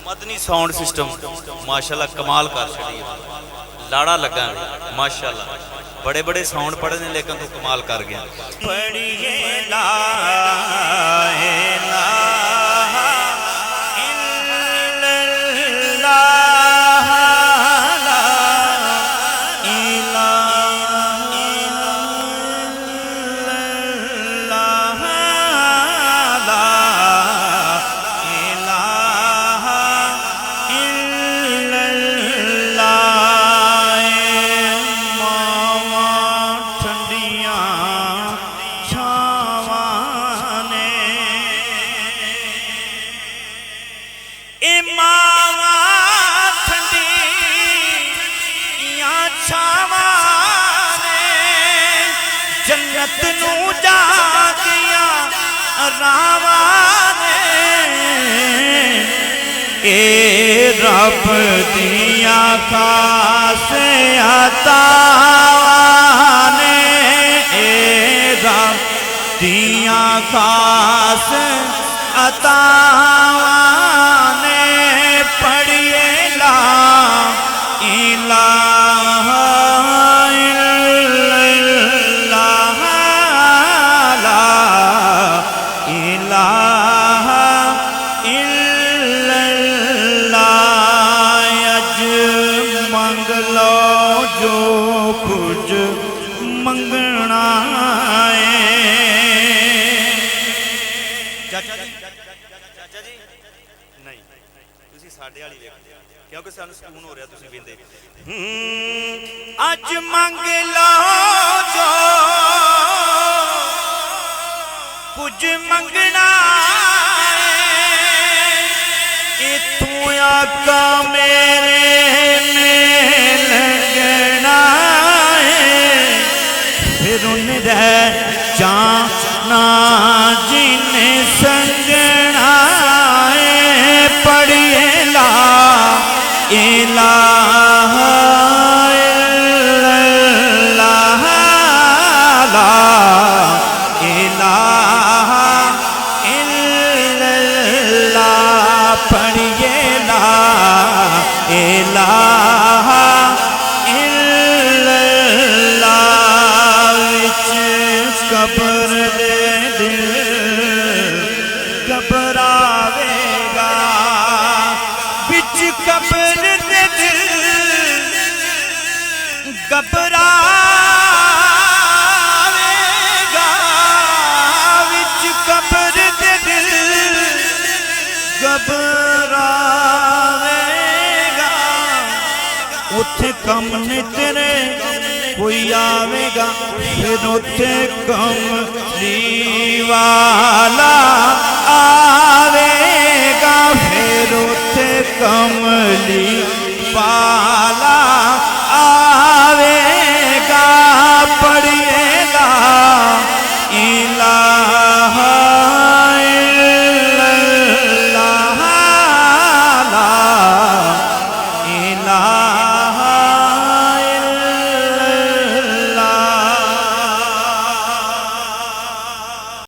مدنی sound system ماشاءاللہ کمال کر چھڑی لاڑا لگا ہے ماشاءاللہ بڑے بڑے ساؤنڈ پڑھے نے لیکن تو کمال کر گیا پڑھیے لا الہ جنت نو جا گیا راوانے اے رب دیا خاص عطاوانے اے رب دیا خاص عطاوانے پڑھیے لا الہ جو کچھ منگنا ہے چاچا جی نہیں تسی ساڈے والی ویکھ کیونکہ سانوں سکون ہو رہا تسی ویندے اج منگ لو جو کچھ منگنا ایتھوں آقا میرے جانا جن سنگنا ہے پڑھیے لا الہ الا اللہ لا الہ الا اللہ پڑھیے لا الہ قبر دے دل گھبراوے گا بچ قبر دے دل گھبراوے گا بچ قبر دے دل گھبراوے گا اتھے کم نے تیرے کوئی آوے گا پھر اتھے کملی والا آوے گا پھر اتھے کملی والا